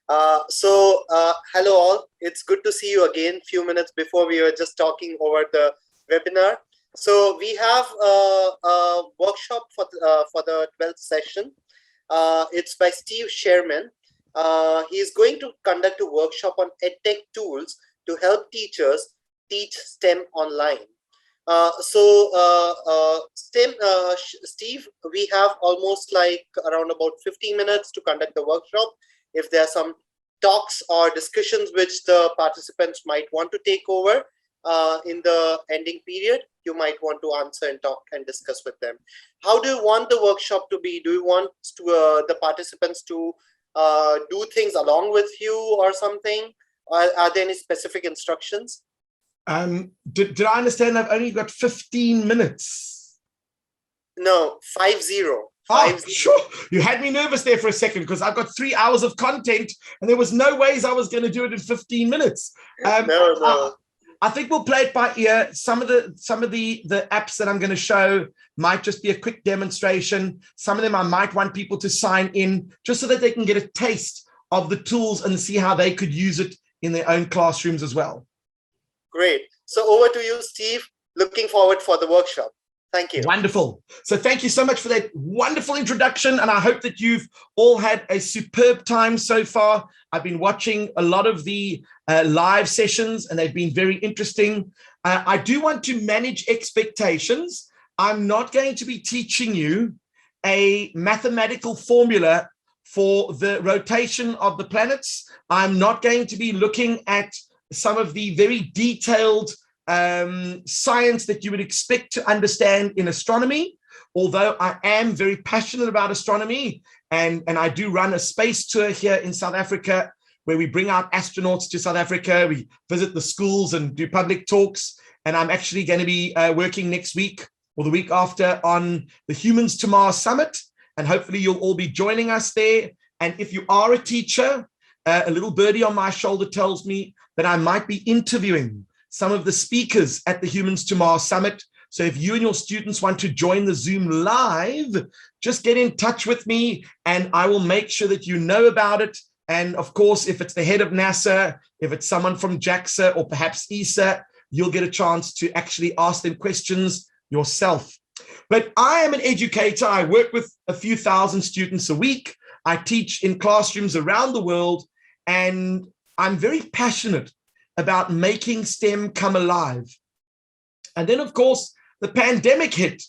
Hello all. It's good to see you again. Few minutes before we were just talking over the webinar. So we have a workshop for the 12th session. It's by Sherman. He is going to conduct a workshop on Edtech tools to help teachers teach STEM online. Steve, we have almost like around about 15 minutes to conduct the workshop. If there are some talks or discussions which the participants might want to take over in the ending period, you might want to answer and talk and discuss with them. How do you want the workshop to be? Do you want the participants to do things along with you or something? Are there any specific instructions? Did I understand I've only got 15 minutes? No, 50. Oh, sure. You had me nervous there for a second because I've got 3 hours of content and there was no ways I was going to do it in 15 minutes. No. I think we'll play it by ear. Some of the apps that I'm going to show might just be a quick demonstration. Some of them I might want people to sign in just so that they can get a taste of the tools and see how they could use it in their own classrooms as well. Great. So over to you, Steve. Looking forward for the workshop. Thank you. Wonderful. So thank you so much for that wonderful introduction. And I hope that you've all had a superb time so far. I've been watching a lot of the live sessions and they've been very interesting. I do want to manage expectations. I'm not going to be teaching you a mathematical formula for the rotation of the planets. I'm not going to be looking at some of the very detailed science that you would expect to understand in astronomy, although I am very passionate about astronomy and I do run a space tour here in South Africa where we bring out astronauts to South Africa, we visit the schools and do public talks, and I'm actually going to be working next week or the week after on the Humans to Mars Summit, and hopefully you'll all be joining us there. And if you are a teacher, a little birdie on my shoulder tells me that I might be interviewing some of the speakers at the Humans to Mars Summit. So if you and your students want to join the Zoom live, just get in touch with me and I will make sure that you know about it. And of course, if it's the head of NASA, if it's someone from JAXA or perhaps ESA, you'll get a chance to actually ask them questions yourself. But I am an educator. I work with a few thousand students a week. I teach in classrooms around the world, and I'm very passionate about making STEM come alive. And then, of course, the pandemic hit,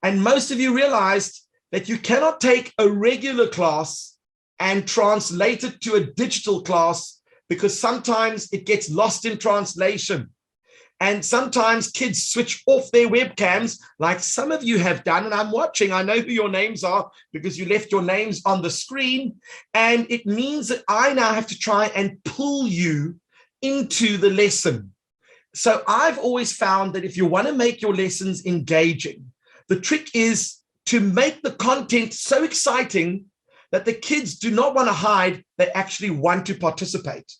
and most of you realized that you cannot take a regular class and translate it to a digital class because sometimes it gets lost in translation. And sometimes kids switch off their webcams like some of you have done, and I'm watching. I know who your names are because you left your names on the screen. And it means that I now have to try and pull you into the lesson. So I've always found that if you want to make your lessons engaging, the trick is to make the content so exciting that the kids do not want to hide, they actually want to participate.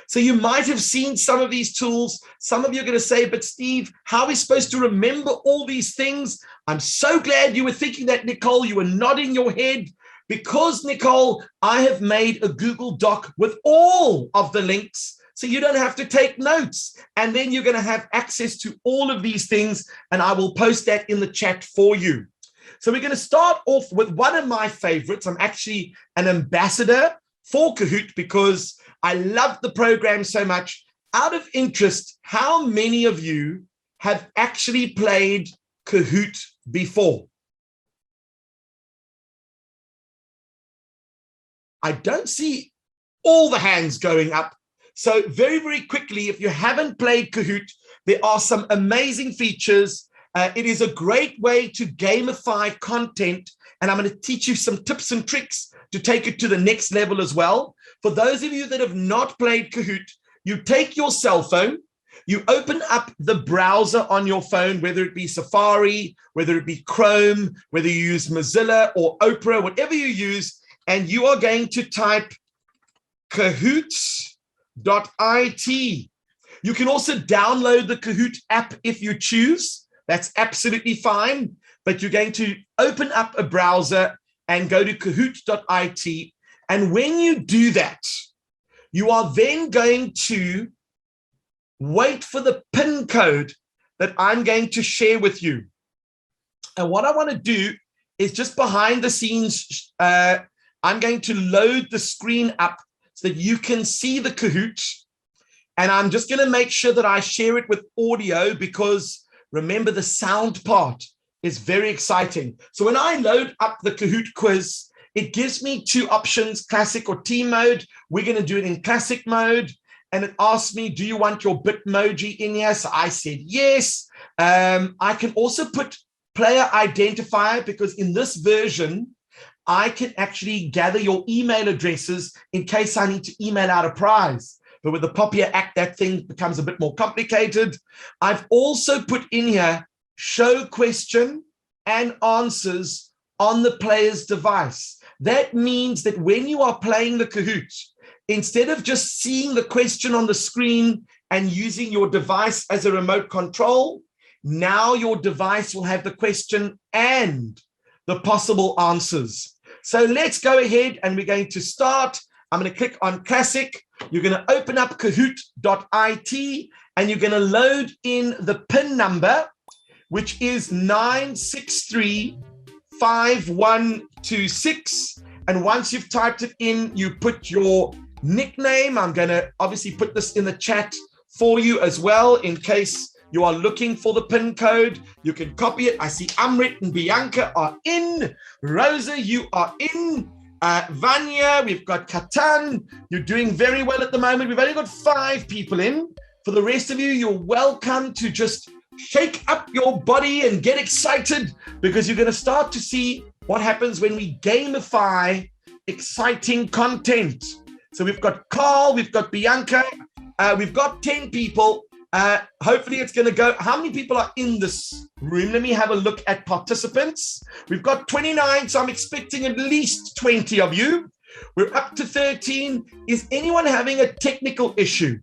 So you might have seen some of these tools. Some of you are going to say, but Steve, how are we supposed to remember all these things? I'm so glad you were thinking that, Nicole. You were nodding your head because, Nicole, I have made a Google Doc with all of the links so you don't have to take notes. And then you're going to have access to all of these things, and I will post that in the chat for you. So we're going to start off with one of my favorites. I'm actually an ambassador for Kahoot because I love the program so much. Out of interest, how many of you have actually played Kahoot before? I don't see all the hands going up. So very, very quickly, if you haven't played Kahoot, there are some amazing features. It is a great way to gamify content, and I'm going to teach you some tips and tricks to take it to the next level as well. For those of you that have not played Kahoot, you take your cell phone, you open up the browser on your phone, whether it be Safari, whether it be Chrome, whether you use Mozilla or Opera, whatever you use, and you are going to type Kahoot.it. You can also download the Kahoot app if you choose. That's absolutely fine, but you're going to open up a browser and go to Kahoot.it. And when you do that, You are then going to wait for the PIN code that I'm going to share with you. And what I want to do is just behind the scenes, I'm going to load the screen up so that you can see the Kahoot. And I'm just going to make sure that I share it with audio because remember the sound part is very exciting. So when I load up the Kahoot quiz, it gives me two options, classic or team mode. We're going to do it in classic mode. And it asks me, do you want your Bitmoji in here? So I said yes. I can also put player identifier because in this version, I can actually gather your email addresses in case I need to email out a prize. But with the Popular Act, that thing becomes a bit more complicated. I've also put in here, show question and answers on the player's device. That means that when you are playing the Kahoot, instead of just seeing the question on the screen and using your device as a remote control, now your device will have the question and the possible answers. So let's go ahead and we're going to start. I'm going to click on Classic. You're going to open up Kahoot.it and you're going to load in the PIN number, which is 9635126. And once you've typed it in, you put your nickname. I'm going to obviously put this in the chat for you as well in case you are looking for the PIN code. You can copy it. I see Amrit and Bianca are in. Rosa, you are in. Vanya, we've got Katan. You're doing very well at the moment. We've only got 5 people in. For the rest of you, you're welcome to just shake up your body and get excited because you're going to start to see what happens when we gamify exciting content. So we've got Carl, we've got Bianca, we've got 10 people. Hopefully it's going to go. How many people are in this room? Let me have a look at participants. We've got 29, so I'm expecting at least 20 of you. We're up to 13. Is anyone having a technical issue?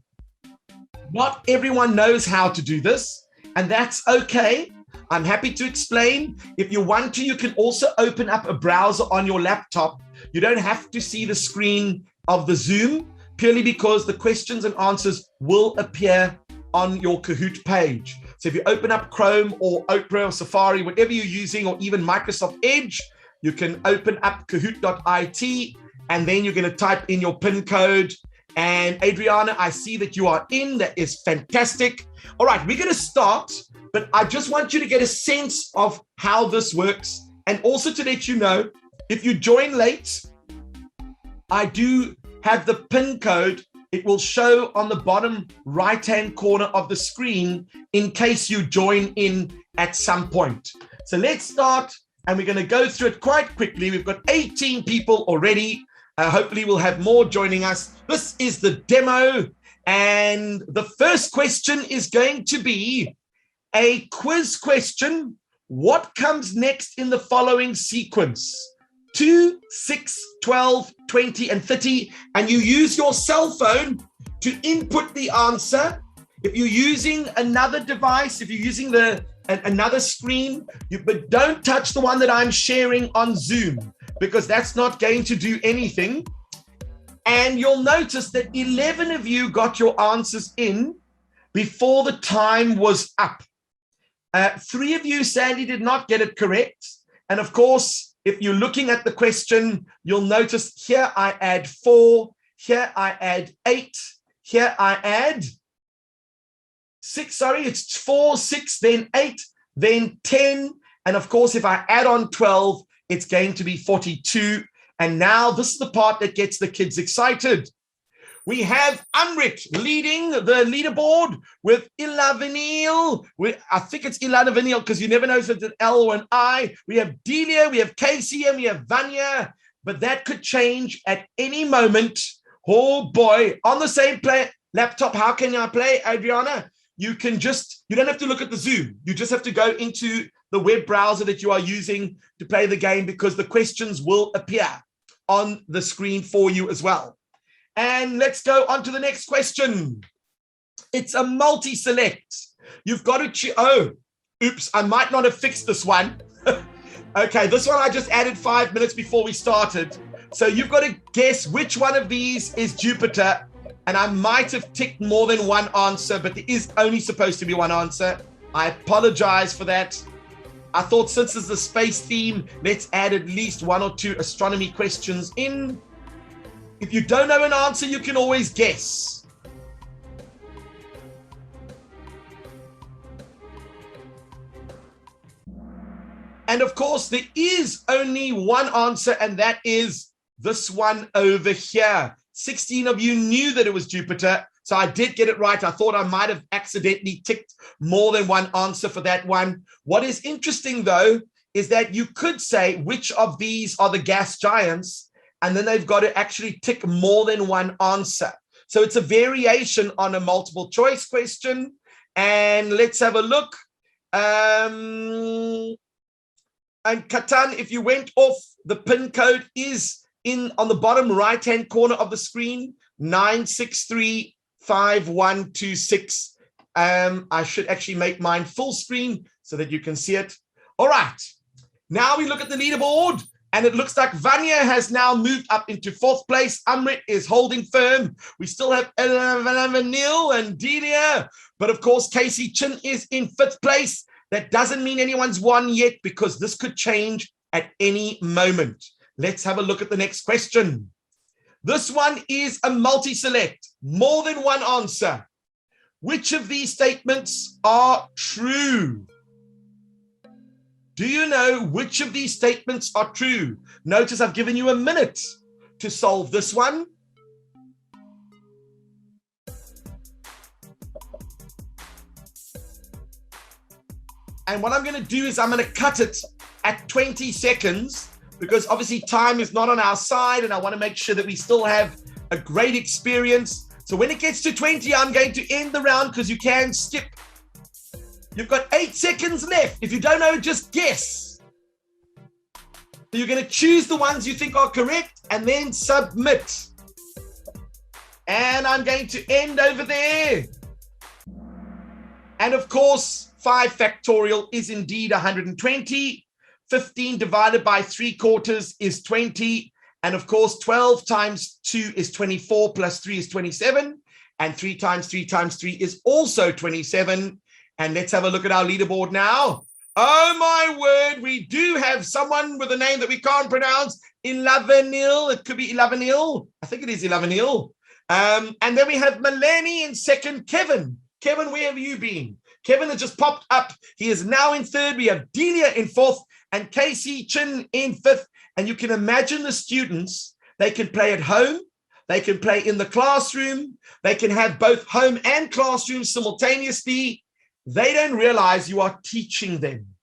Not everyone knows how to do this, and that's okay. I'm happy to explain. If you want to, you can also open up a browser on your laptop. You don't have to see the screen of the Zoom, purely because the questions and answers will appear on your Kahoot page. So if you open up Chrome or Opera or Safari, whatever you're using, or even Microsoft Edge, you can open up Kahoot.it, and then you're going to type in your PIN code. And Adriana, I see that you are in. That is fantastic. All right, we're going to start, but I just want you to get a sense of how this works. And also to let you know, if you join late, I do have the PIN code. It will show on the bottom right-hand corner of the screen in case you join in at some point. So let's start, and we're going to go through it quite quickly. We've got 18 people already. Hopefully we'll have more joining us. This is the demo, and the first question is going to be a quiz question. What comes next in the following sequence? 2, 6, 12, 20, and 30, and you use your cell phone to input the answer. If you're using another device, if you're using another screen, but don't touch the one that I'm sharing on Zoom, because that's not going to do anything. And you'll notice that 11 of you got your answers in before the time was up. 3 of you sadly did not get it correct. And of course, if you're looking at the question, you'll notice here I add 4, here I add 8, here I add 6, sorry, it's 4, 6, then 8, then 10. And of course, if I add on 12, it's going to be 42. And now this is the part that gets the kids excited. We have Amrit leading the leaderboard with Ilavanil. I think it's Ilavanil because you never know if it's an L or an I. We have Delia, we have Casey, and we have Vanya. But that could change at any moment. Oh boy, on the same laptop, how can I play, Adriana? You don't have to look at the Zoom. You just have to go into the web browser that you are using to play the game, because the questions will appear on the screen for you as well. And let's go on to the next question. It's a multi-select. You've got to choose. Oh, oops, I might not have fixed this one. Okay, this one I just added 5 minutes before we started. So you've got to guess which one of these is Jupiter and I might have ticked more than one answer, but there is only supposed to be one answer. I apologize for that. I thought since it's the space theme, let's add at least 1 or 2 astronomy questions in. If you don't know an answer, you can always guess. And of course, there is only one answer, and that is this one over here. 16 of you knew that it was Jupiter, so I did get it right. I thought I might have accidentally ticked more than one answer for that one. What is interesting, though, is that you could say which of these are the gas giants, and then they've got to actually tick more than one answer. So it's a variation on a multiple choice question. And let's have a look. And Katan, if you went off, the pin code is on the bottom right-hand corner of the screen, 9635126. I should actually make mine full screen so that you can see it. All right. Now we look at the leaderboard, and it looks like Vanya has now moved up into 4th place. Amrit is holding firm. We still have Neil and Delia, but of course, Casey Chin is in 5th place. That doesn't mean anyone's won yet, because this could change at any moment. Let's have a look at the next question. This one is a multi-select, more than one answer. Which of these statements are true? Do you know which of these statements are true? Notice I've given you a minute to solve this one. And what I'm going to do is I'm going to cut it at 20 seconds, because obviously time is not on our side, and I want to make sure that we still have a great experience. So when it gets to 20, I'm going to end the round, because you can skip. You've got 8 seconds left. If you don't know, just guess. So you're going to choose the ones you think are correct and then submit. And I'm going to end over there. And of course, 5 factorial is indeed 120. 15 divided by 3/4 is 20. And of course, 12 times 2 is 24, plus 3 is 27. And 3 times 3 times 3 is also 27. And let's have a look at our leaderboard now. Oh my word, we do have someone with a name that we can't pronounce. Ilavanil. It could be Ilavanil. I think it is Ilavanil. And then we have Melanie in 2nd. Kevin. Kevin, where have you been? Kevin has just popped up. He is now in 3rd. We have Delia in 4th and Casey Chin in 5th. And you can imagine the students, they can play at home. They can play in the classroom. They can have both home and classroom simultaneously. They don't realize you are teaching them.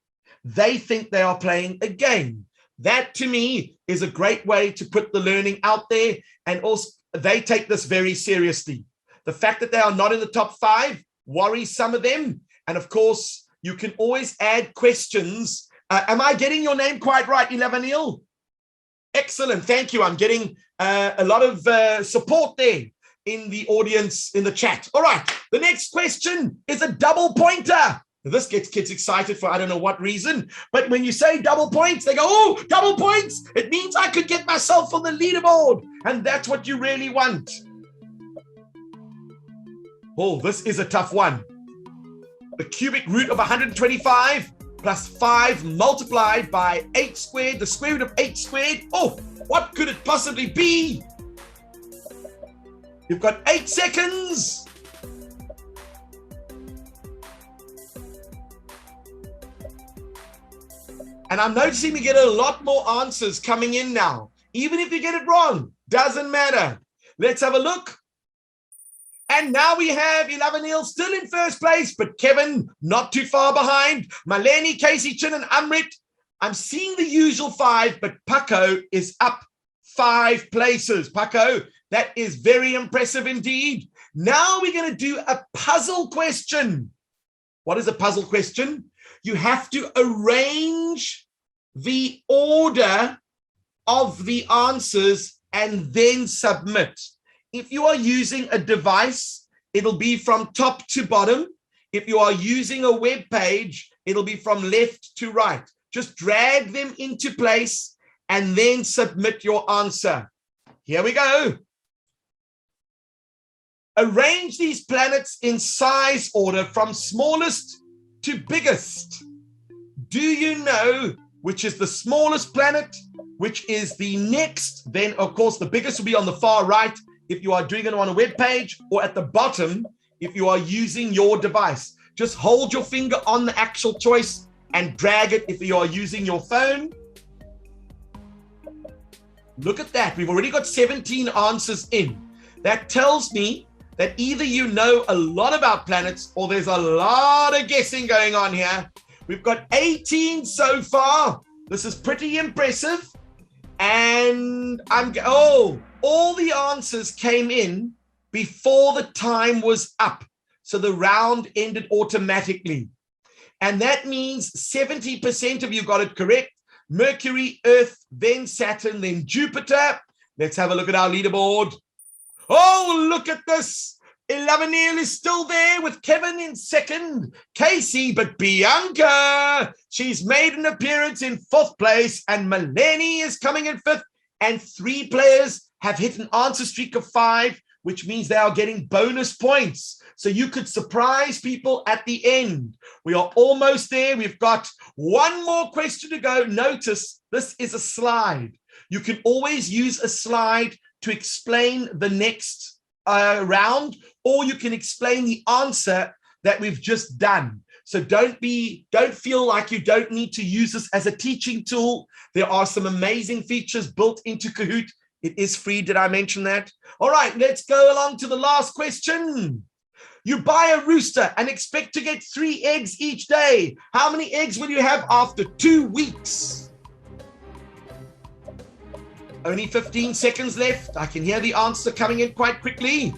They think they are playing a game. That, to me, is a great way to put the learning out there. And also, they take this very seriously. The fact that they are not in the top 5 worries some of them. And of course, you can always add questions. Am I getting your name quite right, Ilavanil? Excellent. Thank you. I'm getting a lot of support there in the audience, in the chat. All right. The next question is a double pointer. This gets kids excited for I don't know what reason. But when you say double points, they go, oh, double points. It means I could get myself on the leaderboard. And that's what you really want. Oh, this is a tough one. The cubic root of 125 plus 5 multiplied by 8 squared, the square root of 8 squared. Oh, what could it possibly be? You've got 8 seconds. And I'm noticing we get a lot more answers coming in now. Even if you get it wrong, doesn't matter. Let's have a look. And now we have Ilavanil still in 1st place, but Kevin not too far behind. Maleni, Casey Chin, and Amrit. I'm seeing the usual 5, but Paco is up 5 places. Paco, that is very impressive indeed. Now we're going to do a puzzle question. What is a puzzle question? You have to arrange the order of the answers and then submit. If you are using a device, it'll be from top to bottom. If you are using a web page, it'll be from left to right. Just drag them into place and then submit your answer. Here we go. Arrange these planets in size order from smallest to biggest. Do you know which is the smallest planet, which is the next? Then, of course, the biggest will be on the far right if you are doing it on a web page, or at the bottom if you are using your device. Just hold your finger on the actual choice and drag it if you are using your phone. Look at that. We've already got 17 answers in. That tells me that either you know a lot about planets or there's a lot of guessing going on here. We've got 18 so far. This is pretty impressive. And all the answers came in before the time was up. So the round ended automatically. And that means 70% of you got it correct. Mercury, Earth, then Saturn, then Jupiter. Let's have a look at our leaderboard. Oh, look at this. 11 is still there with Kevin in second, Casey, but Bianca, she's made an appearance in fourth place, and Melanie is coming in fifth, and 3 players have hit an answer streak of 5, which means they are getting bonus points. So you could surprise people at the end. We are almost there. We've got one more question to go. Notice this is a slide. You can always use a slide to explain the next round, or you can explain the answer that we've just done. So don't feel like you don't need to use this as a teaching tool. There are some amazing features built into Kahoot. It is free. Did I mention that? All right, let's go along to the last question. You buy a rooster and expect to get 3 eggs each day. How many eggs will you have after 2 weeks? Only 15 seconds left. I can hear the answer coming in quite quickly.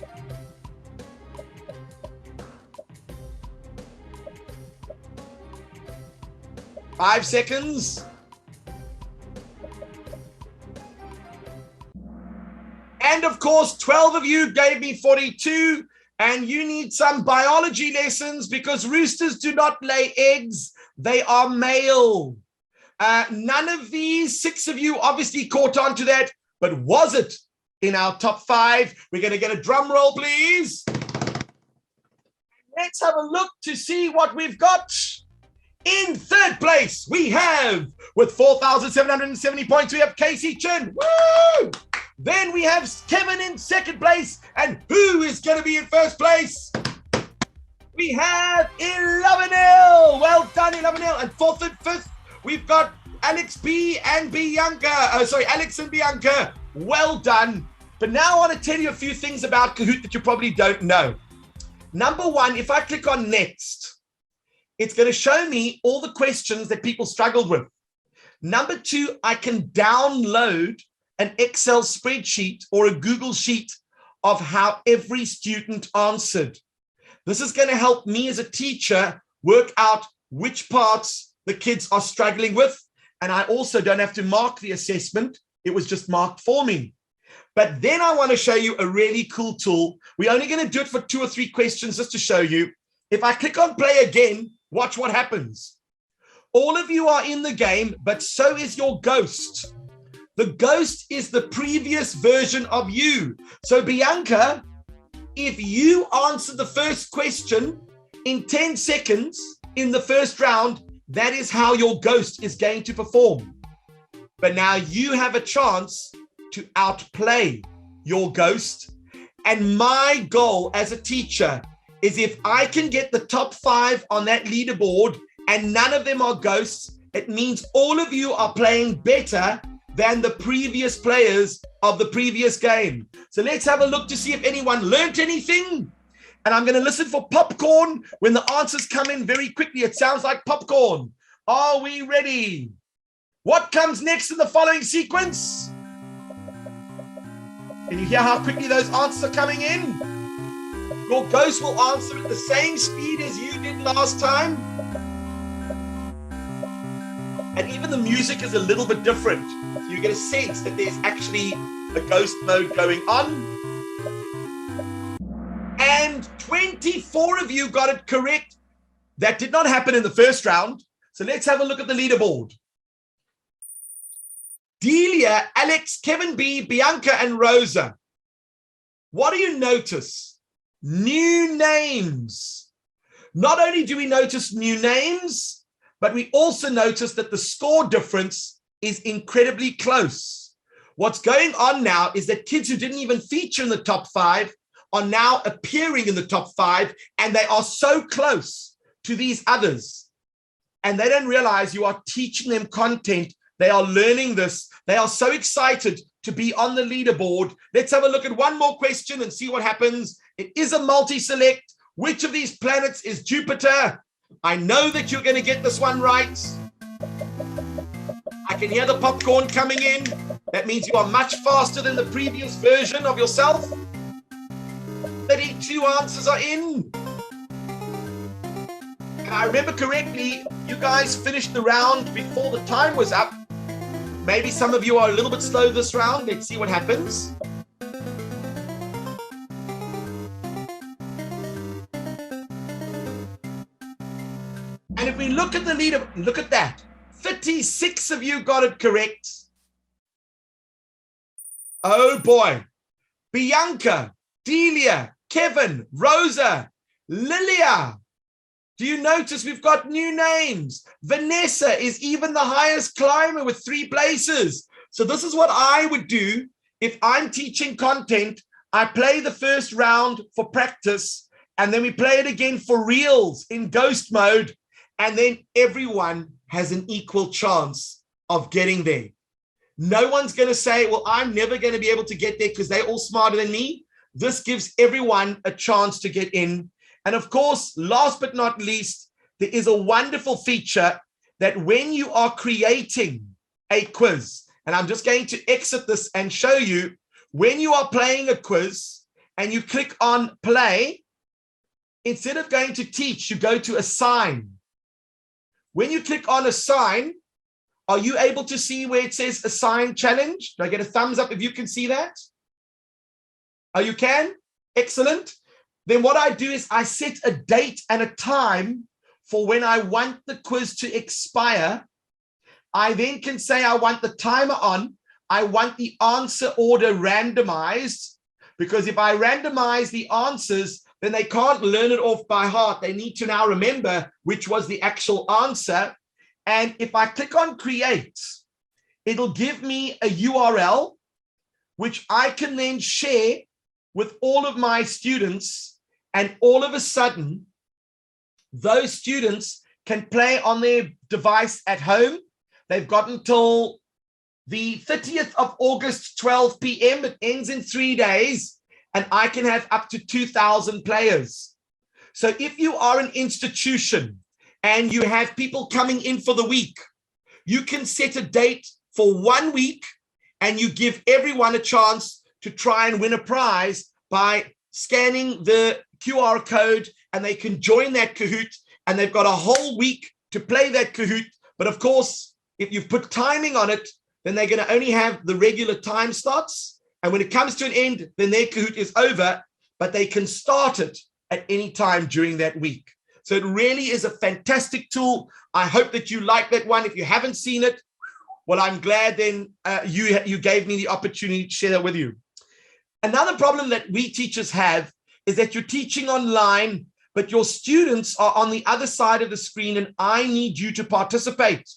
Five seconds. And of course, 12 of you gave me 42. And you need some biology lessons because roosters do not lay eggs. They are male. None of these 6 of you obviously caught on to that, but was it in our top 5? We're going to get a drum roll, please. Let's have a look to see what we've got. In third place, we have, with 4,770 points, we have Casey Chin. Woo! Then we have Kevin in second place. And who is going to be in first place? We have 11. Well done, 11. And fourth and fifth, we've got Alex and Bianca. Well done. But now I want to tell you a few things about Kahoot that you probably don't know. Number 1, if I click on next, it's going to show me all the questions that people struggled with. Number 2, I can download an Excel spreadsheet or a Google sheet of how every student answered. This is going to help me as a teacher work out which parts the kids are struggling with. And I also don't have to mark the assessment. It was just marked for me. But then I want to show you a really cool tool. We're only going to do it for 2 or 3 questions just to show you. If I click on play again, watch what happens. All of you are in the game, but so is your ghost. The ghost is the previous version of you. So Bianca, if you answer the first question in 10 seconds in the first round, that is how your ghost is going to perform. But now you have a chance to outplay your ghost. And my goal as a teacher is if I can get the top 5 on that leaderboard and none of them are ghosts, it means all of you are playing better than the previous players of the previous game. So let's have a look to see if anyone learned anything. And I'm going to listen for popcorn when the answers come in very quickly. It sounds like popcorn. Are we ready? What comes next in the following sequence? Can you hear how quickly those answers are coming in? Your ghost will answer at the same speed as you did last time. And even the music is a little bit different. So you get a sense that there's actually a ghost mode going on. And 24 of you got it correct. That did not happen in the first round. So let's have a look at the leaderboard. Delia, Alex, Kevin B, Bianca, and Rosa. What do you notice? New names. Not only do we notice new names, but we also notice that the score difference is incredibly close. What's going on now is that kids who didn't even feature in the top 5 are now appearing in the top 5, and they are so close to these others. And they don't realize you are teaching them content. They are learning this. They are so excited to be on the leaderboard. Let's have a look at one more question and see what happens. It is a multi-select. Which of these planets is Jupiter? I know that you're going to get this one right. I can hear the popcorn coming in. That means you are much faster than the previous version of yourself. 32 answers are in. If I remember correctly, you guys finished the round before the time was up. Maybe some of you are a little bit slow this round. Let's see what happens. And if we look at the leader, look at that. 36 of you got it correct. Oh boy. Bianca, Delia, Kevin, Rosa, Lilia. Do you notice we've got new names? Vanessa is even the highest climber with 3 places. So this is what I would do if I'm teaching content. I play the first round for practice, and then we play it again for reals in ghost mode. And then everyone has an equal chance of getting there. No one's going to say, well, I'm never going to be able to get there because they're all smarter than me. This gives everyone a chance to get in. And of course, last but not least, there is a wonderful feature that when you are creating a quiz, and I'm just going to exit this and show you, when you are playing a quiz and you click on play, instead of going to teach, you go to assign. When you click on assign, are you able to see where it says assign challenge? Do I get a thumbs up if you can see that? Oh, you can? Excellent. Then what I do is I set a date and a time for when I want the quiz to expire. I then can say I want the timer on. I want the answer order randomized, because if I randomize the answers, then they can't learn it off by heart. They need to now remember which was the actual answer. And if I click on create, it'll give me a URL, which I can then share with all of my students. And all of a sudden, those students can play on their device at home. They've got until the 30th of August, 12 p.m. It ends in 3 days. And I can have up to 2,000 players. So if you are an institution and you have people coming in for the week, you can set a date for 1 week and you give everyone a chance to try and win a prize by scanning the QR code, and they can join that Kahoot, and they've got a whole week to play that Kahoot. But of course, if you've put timing on it, then they're going to only have the regular time slots. And when it comes to an end, then their Kahoot is over, but they can start it at any time during that week. So it really is a fantastic tool. I hope that you like that one. If you haven't seen it, well, I'm glad then you gave me the opportunity to share that with you. Another problem that we teachers have is that you're teaching online, but your students are on the other side of the screen, and I need you to participate.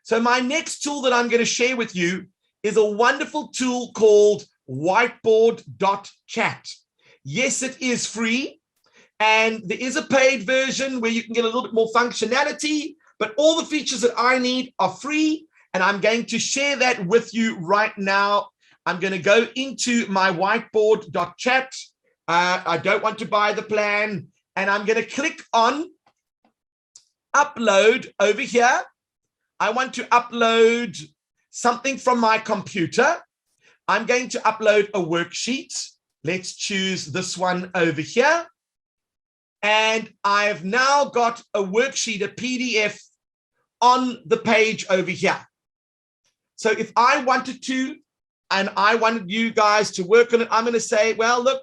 So my next tool that I'm going to share with you is a wonderful tool called Whiteboard Chat. Yes, it is free, and there is a paid version where you can get a little bit more functionality, but all the features that I need are free, and I'm going to share that with you right now. I'm going to go into my Whiteboard Chat. I don't want to buy the plan, and I'm going to click on upload over here. I want to upload something from my computer. I'm going to upload a worksheet. Let's choose this one over here. And I've now got a worksheet, a PDF on the page over here. So if I wanted to, and I wanted you guys to work on it, I'm going to say, well, look,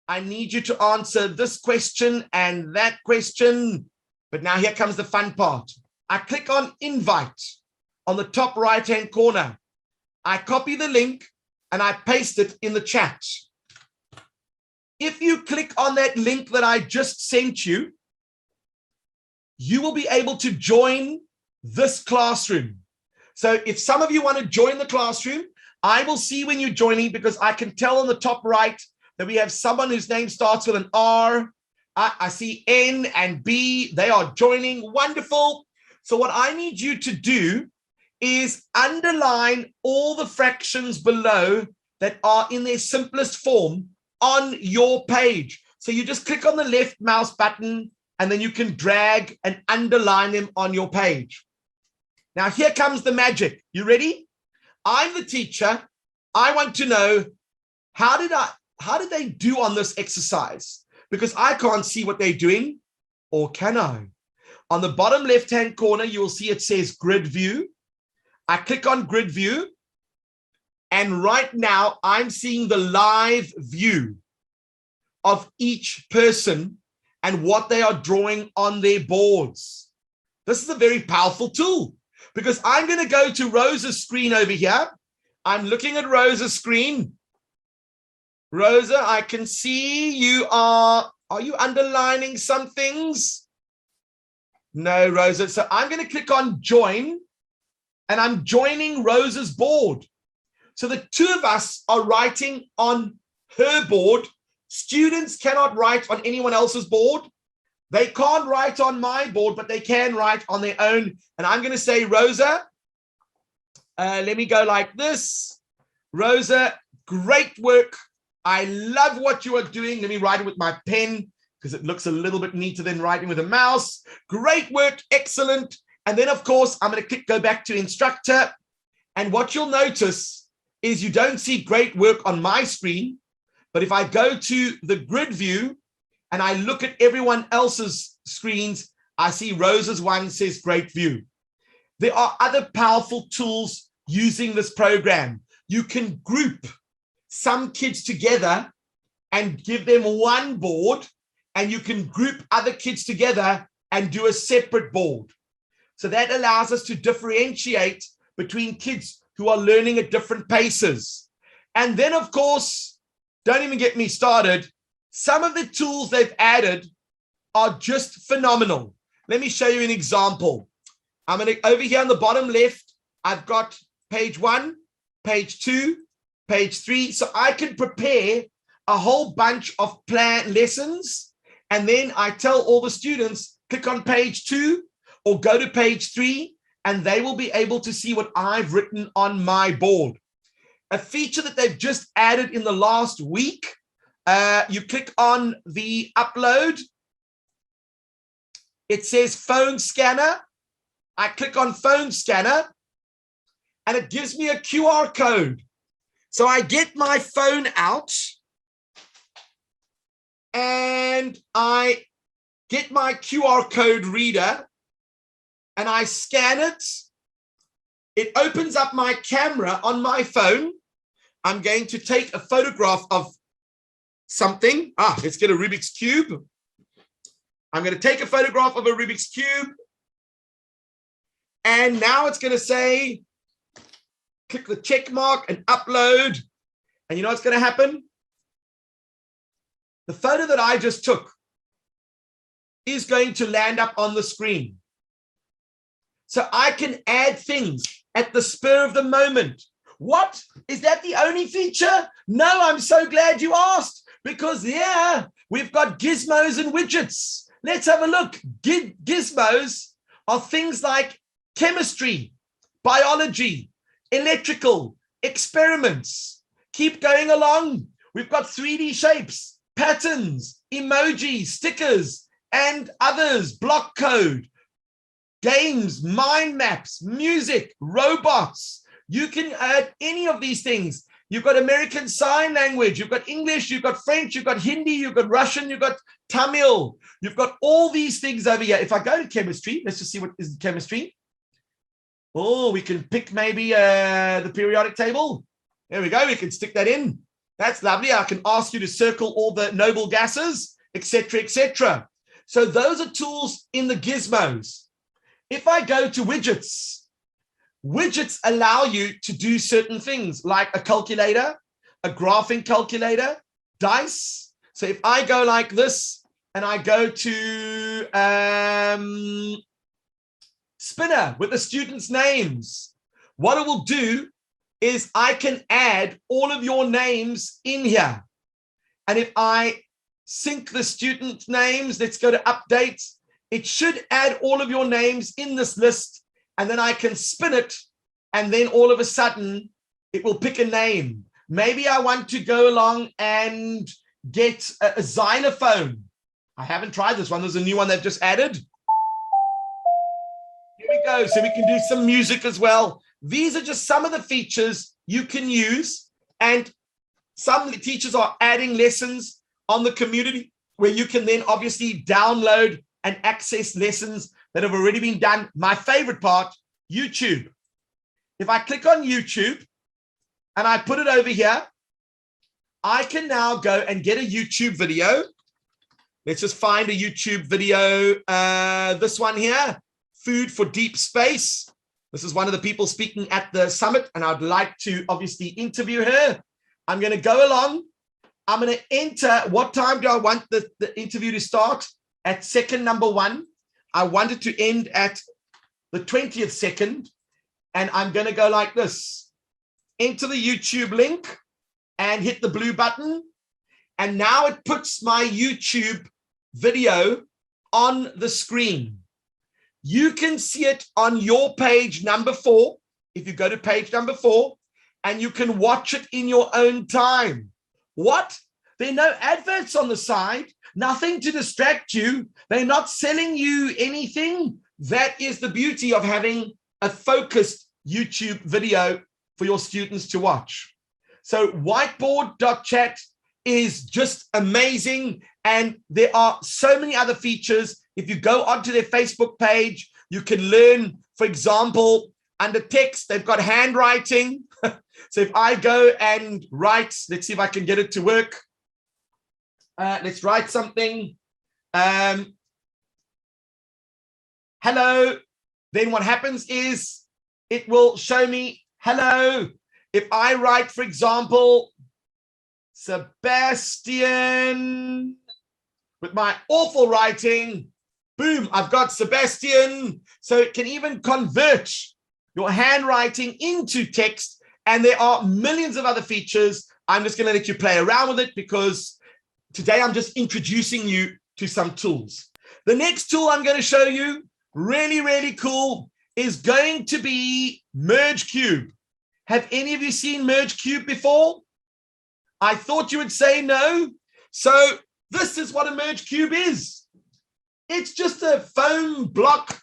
I need you to answer this question and that question. But now here comes the fun part. I click on invite on the top right-hand corner. I copy the link and I paste it in the chat. if you click on that link that I just sent you, you will be able to join this classroom. So if some of you want to join the classroom, I will see when you're joining, because I can tell on the top right that we have someone whose name starts with an R. I see N and B. They are joining. Wonderful. So what I need you to do is underline all the fractions below that are in their simplest form on your page. So you just click on the left mouse button and then you can drag and underline them on your page. Now here comes the magic. You ready? I'm the teacher. I want to know, how did they do on this exercise? Because I can't see what they're doing, or can I? On the bottom left-hand corner, you will see it says grid view. I click on grid view, and right now I'm seeing the live view of each person and what they are drawing on their boards. This is a very powerful tool, because I'm going to go to Rosa's screen over here. I'm looking at Rosa's screen. Rosa, I can see you are you underlining some things? No, Rosa. So I'm going to click on join, and I'm joining Rosa's board. So the two of us are writing on her board. Students cannot write on anyone else's board. They can't write on my board, but they can write on their own. And I'm going to say, Rosa, let me go like this. Rosa, great work. I love what you are doing. Let me write it with my pen because it looks a little bit neater than writing with a mouse. Great work. Excellent. And then, of course, I'm going to click go back to instructor. And what you'll notice is you don't see great work on my screen. But if I go to the grid view and I look at everyone else's screens, I see Rosa's one says great view. There are other powerful tools using this program. You can group some kids together and give them one board, and you can group other kids together and do a separate board. So that allows us to differentiate between kids who are learning at different paces. And then, of course, don't even get me started. Some of the tools they've added are just phenomenal. Let me show you an example. I'm going to, over here on the bottom left, I've got page 1, page 2, page 3. So I can prepare a whole bunch of plan lessons. And then I tell all the students, click on page 2 or go to page 3, and they will be able to see what I've written on my board. A feature that they've just added in the last week, you click on the upload. It says phone scanner. I click on phone scanner, and it gives me a QR code. So I get my phone out, and I get my QR code reader, and I scan it. It opens up my camera on my phone. I'm going to take a photograph of something. Let's get a Rubik's Cube. I'm going to take a photograph of a Rubik's Cube. And now it's going to say, click the check mark and upload. And you know what's going to happen? The photo that I just took is going to land up on the screen. So I can add things at the spur of the moment. What? Is that the only feature? No, I'm so glad you asked, because yeah, we've got gizmos and widgets. Let's have a look. Gizmos are things like chemistry, biology, electrical, experiments. Keep going along. We've got 3D shapes, patterns, emojis, stickers, and others, block code, games, mind maps, music, robots. You can add any of these things. You've got American Sign Language, you've got English, you've got French, you've got Hindi, you've got Russian, you've got Tamil. You've got all these things over here. If I go to chemistry, let's just see what is chemistry. Oh, we can pick maybe the periodic table. There we go. We can stick that in. That's lovely. I can ask you to circle all the noble gases, etc., etc. So those are tools in the gizmos. If I go to widgets, widgets allow you to do certain things like a calculator, a graphing calculator, dice. So if I go like this and I go to spinner with the students' names, what it will do is I can add all of your names in here. And if I sync the student names, let's go to update. It should add all of your names in this list, and then I can spin it, and then all of a sudden it will pick a name. Maybe I want to go along and get a xylophone. I haven't tried this one. There's a new one they've just added. Here we go. So we can do some music as well. These are just some of the features you can use, and some teachers are adding lessons on the community where you can then obviously download and access lessons that have already been done. My favorite part, YouTube. If I click on YouTube and I put it over here, I can now go and get a YouTube video. Let's just find a YouTube video. This one here, Food for Deep Space. This is one of the people speaking at the summit, and I'd like to obviously interview her. I'm going to go along. I'm going to enter, what time do I want the interview to start? At second number 1. I want it to end at the 20th second. And I'm going to go like this. Enter the YouTube link and hit the blue button. And now it puts my YouTube video on the screen. You can see it on your page number 4. If you go to page number 4, and you can watch it in your own time. What? There are no adverts on the side, nothing to distract you. They're not selling you anything. That is the beauty of having a focused YouTube video for your students to watch. So Whiteboard.chat is just amazing. And there are so many other features. If you go onto their Facebook page, you can learn, for example, under text, they've got handwriting. So if I go and write, let's see if I can get it to work. Let's write something. Hello. Then what happens is it will show me hello. If I write, for example, Sebastian, with my awful writing, boom, I've got Sebastian. So it can even convert your handwriting into text. And there are millions of other features. I'm just going to let you play around with it because today I'm just introducing you to some tools. The next tool I'm going to show you, really, really cool, is going to be Merge Cube. Have any of you seen Merge Cube before? I thought you would say no. So this is what a Merge Cube is. It's just a foam block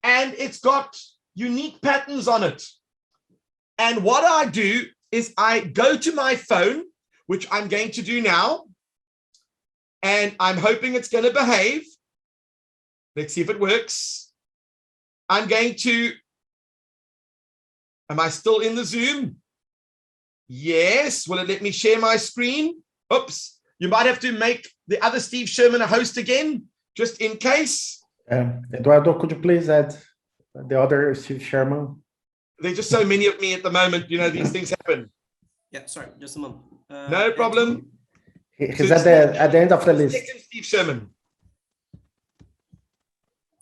and it's got unique patterns on it. And what I do is I go to my phone, which I'm going to do now, and I'm hoping it's going to behave. Let's see if it works. I'm going to, am I still in the Zoom? Yes. Will it let me share my screen? Oops. You might have to make the other Steve Sherman a host again, just in case. Eduardo, could you please add the other Steve Sherman? There's just so many of me at the moment. You know, these things happen. Yeah, sorry, just a moment. No problem. He's at the end of the list. Second Steve Sherman.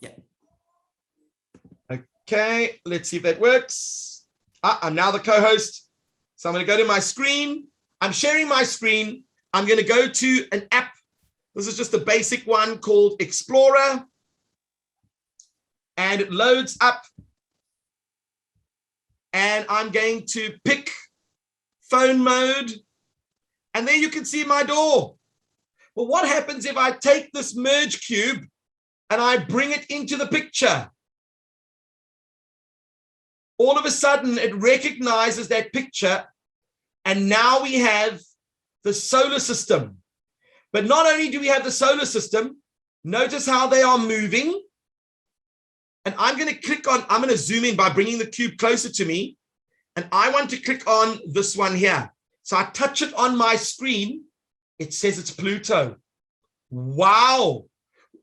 Yeah. Okay, let's see if that works. I'm now the co-host. So I'm going to go to my screen. I'm sharing my screen. I'm going to go to an app. This is just a basic one called Explorer. And it loads up. And I'm going to pick phone mode. And there you can see my door. Well, what happens if I take this merge cube and I bring it into the picture? All of a sudden, it recognizes that picture. And now we have the solar system. But not only do we have the solar system, notice how they are moving. And I'm going to click on, I'm going to zoom in by bringing the cube closer to me. And I want to click on this one here. So I touch it on my screen. It says it's Pluto. Wow.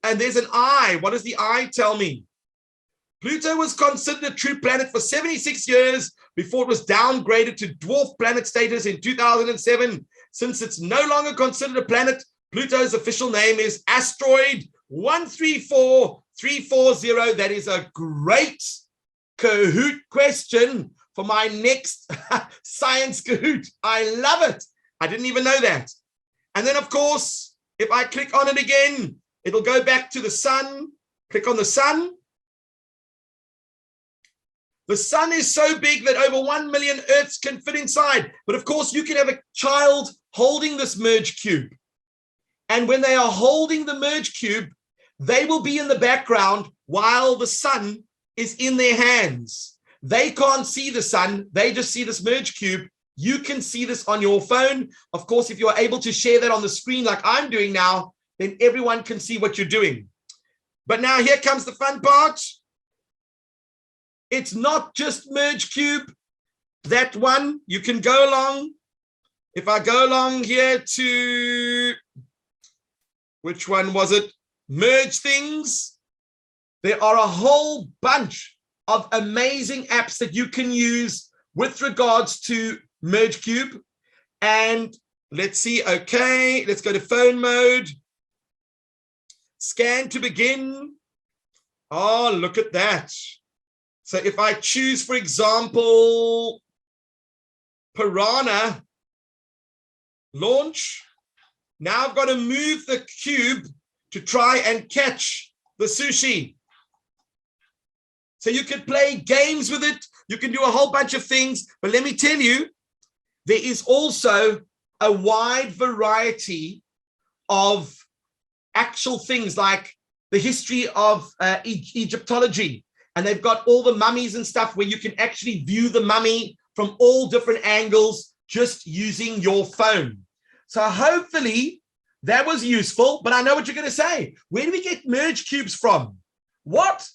And there's an eye. What does the eye tell me? Pluto was considered a true planet for 76 years before it was downgraded to dwarf planet status in 2007. since it's no longer considered a planet, Pluto's official name is asteroid 134340. That is a great Kahoot question for my next science Kahoot. I love it. I didn't even know that. And then, of course, if I click on it again, it'll go back to the sun. Click on the sun. The sun is so big that over 1 million Earths can fit inside. But of course, you can have a child holding this merge cube. And when they are holding the merge cube, they will be in the background while the sun is in their hands. They can't see the sun. They just see this merge cube. You can see this on your phone. Of course, if you're able to share that on the screen like I'm doing now, then everyone can see what you're doing. But now here comes the fun part. It's not just merge cube. That one, you can go along. If I go along here to, which one was it? Merge things. There are a whole bunch of amazing apps that you can use with regards to merge cube. And let's see, okay, let's go to phone mode. Scan to begin. Oh, look at that. So if I choose, for example, Piranha, launch. Now I've got to move the cube to try and catch the sushi. So you can play games with it. You can do a whole bunch of things. But let me tell you, there is also a wide variety of actual things like the history of Egyptology. And they've got all the mummies and stuff where you can actually view the mummy from all different angles just using your phone. So hopefully that was useful, but I know what you're going to say. Where do we get merge cubes from? What?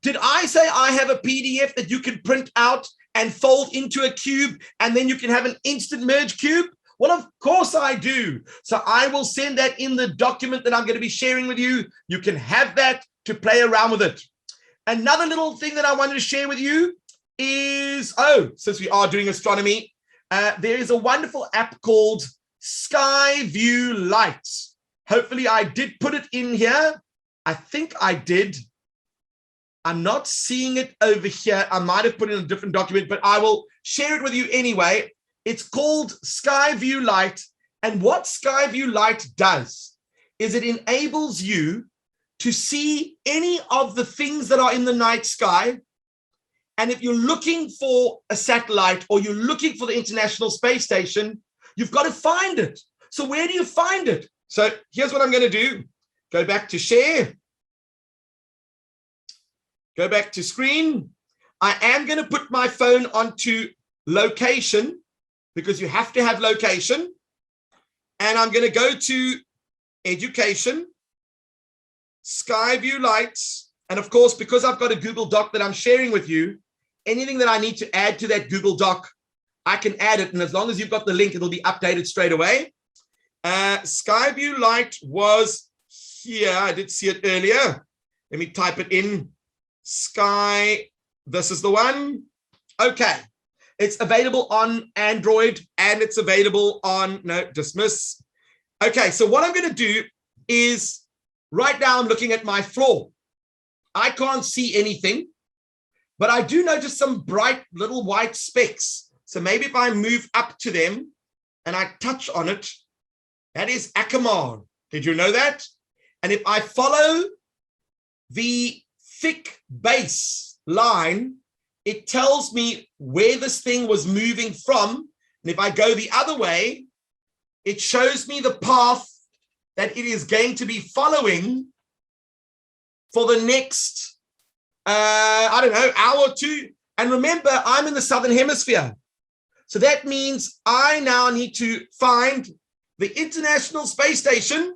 Did I say I have a PDF that you can print out and fold into a cube and then you can have an instant merge cube? Well, of course I do. So I will send that in the document that I'm going to be sharing with you. You can have that to play around with it. Another little thing that I wanted to share with you is, since we are doing astronomy, there is a wonderful app called Skyview Light. Hopefully I did put it in here. I think I did. I'm not seeing it over here. I might have put it in a different document, but I will share it with you anyway. It's called Skyview Light. And what Skyview Light does is it enables you to see any of the things that are in the night sky. And if you're looking for a satellite or you're looking for the International Space Station, you've got to find it. So where do you find it? So here's what I'm going to do. Go back to share. Go back to screen. I am going to put my phone onto location because you have to have location. And I'm going to go to education, Skyview Lights. And of course, because I've got a Google Doc that I'm sharing with you, anything that I need to add to that Google Doc, I can add it. And as long as you've got the link, it'll be updated straight away. Skyview Light was here. I did see it earlier. Let me type it in. Sky, this is the one. Okay. It's available on Android and it's available on, no, dismiss. Okay, so what I'm going to do is right now I'm looking at my floor. I can't see anything, but I do notice some bright little white specks. So maybe if I move up to them and I touch on it, that is Akamar. Did you know that? And if I follow the thick base line, it tells me where this thing was moving from. And if I go the other way, it shows me the path that it is going to be following for the next, I don't know, hour or two. And remember, I'm in the Southern Hemisphere. So that means I now need to find the International Space Station.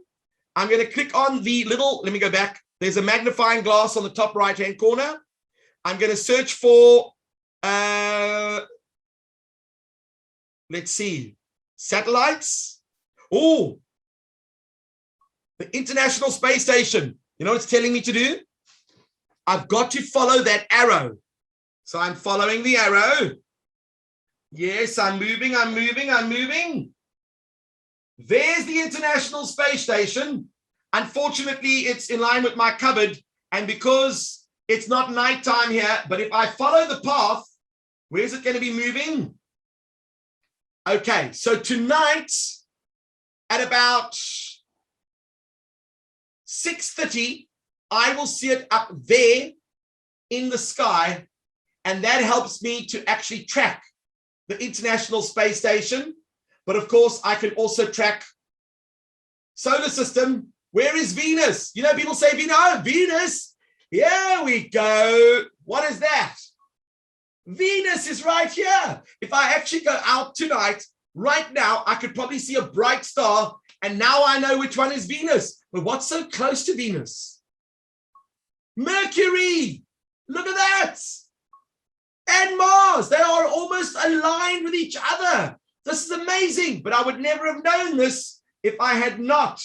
I'm going to click on the little, let me go back. There's a magnifying glass on the top right-hand corner. I'm going to search for, let's see, satellites. Oh, the International Space Station. You know what it's telling me to do? I've got to follow that arrow. So I'm following the arrow. Yes, I'm moving, I'm moving, I'm moving. There's the International Space Station. Unfortunately, it's in line with my cupboard. And because it's not nighttime here, but if I follow the path, where's it going to be moving? Okay, so tonight at about 6:30, I will see it up there in the sky, and that helps me to actually track the International Space Station. But of course, I can also track solar system. Where is Venus? You know, people say, oh, Venus. Here we go. What is that? Venus is right here. If I actually go out tonight, right now, I could probably see a bright star, and now I know which one is Venus. But what's so close to Venus? Mercury. Look at that. And Mars. They are almost aligned with each other. This is amazing. But I would never have known this if I had not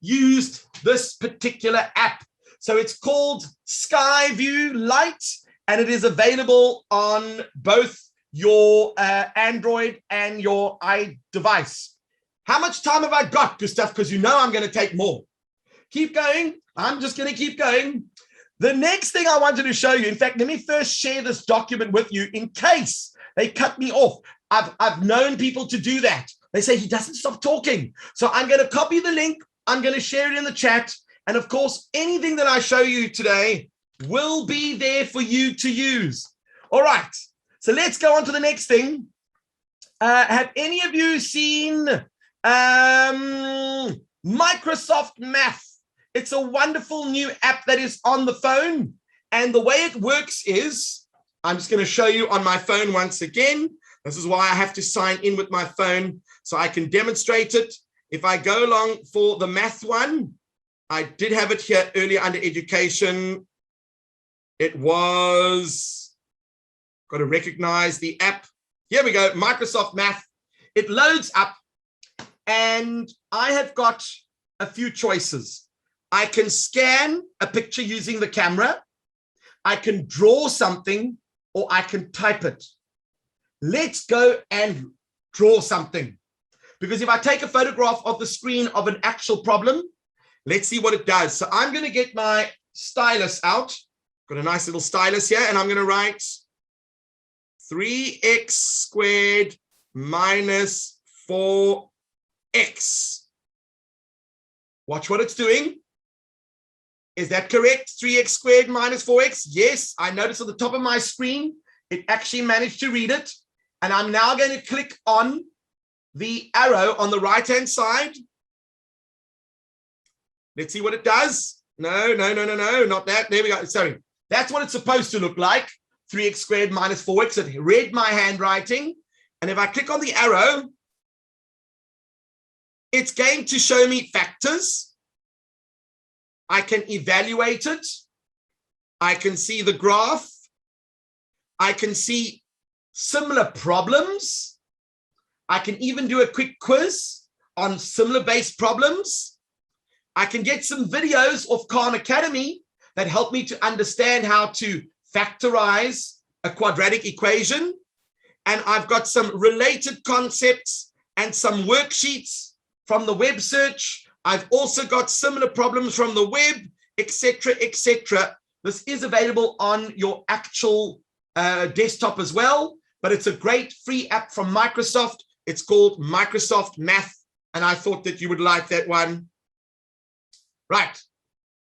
used this particular app. So it's called Skyview Lite, and it is available on both your Android and your iDevice. How much time have I got, Gustav? Because you know I'm going to take more. Keep going. I'm just going to keep going. The next thing I wanted to show you, in fact, let me first share this document with you in case they cut me off. I've known people to do that. They say he doesn't stop talking. So I'm going to copy the link. I'm going to share it in the chat. And of course, anything that I show you today will be there for you to use. All right. So let's go on to the next thing. Have any of you seen Microsoft Math? It's a wonderful new app that is on the phone. And the way it works is, I'm just going to show you on my phone once again. This is why I have to sign in with my phone so I can demonstrate it. If I go along for the math one, I did have it here earlier under education. It was, got to recognize the app. Here we go, Microsoft Math. It loads up and I have got a few choices. I can scan a picture using the camera. I can draw something, or I can type it. Let's go and draw something. Because if I take a photograph of the screen of an actual problem, let's see what it does. So I'm going to get my stylus out. Got a nice little stylus here, and I'm going to write 3x squared minus 4x. Watch what it's doing. Is that correct? 3x squared minus 4x? Yes, I noticed at the top of my screen, it actually managed to read it. And I'm now going to click on the arrow on the right-hand side. Let's see what it does. No, not that. There we go. Sorry. That's what it's supposed to look like. 3x squared minus 4x. It read my handwriting. And if I click on the arrow, it's going to show me factors. I can evaluate it. I can see the graph. I can see similar problems. I can even do a quick quiz on similar based problems. I can get some videos of Khan Academy that help me to understand how to factorize a quadratic equation. And I've got some related concepts and some worksheets from the web search. I've also got similar problems from the web, etc., etc. This is available on your actual desktop as well, but it's a great free app from Microsoft. It's called Microsoft Math, and I thought that you would like that one. Right.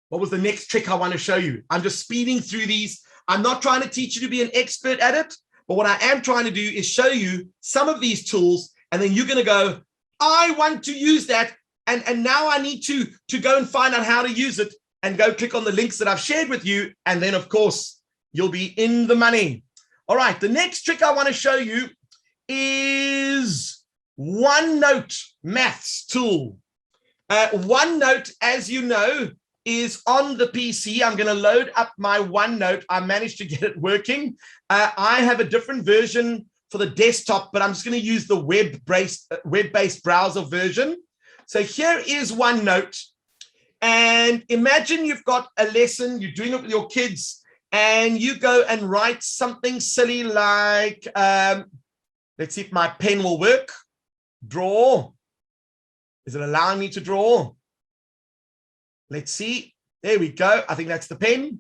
What was the next trick I want to show you? I'm just speeding through these. I'm not trying to teach you to be an expert at it, but what I am trying to do is show you some of these tools, and then you're going to go, I want to use that. And now I need to go and find out how to use it, and go click on the links that I've shared with you. And then, of course, you'll be in the money. All right. The next trick I want to show you is OneNote Maths tool. OneNote, as you know, is on the PC. I'm going to load up my OneNote. I managed to get it working. I have a different version for the desktop, but I'm just going to use the web-based browser version. So here is OneNote, and imagine you've got a lesson, you're doing it with your kids, and you go and write something silly like, let's see if my pen will work, draw Is it allowing me to draw? Let's see. There we go. I think that's the pen.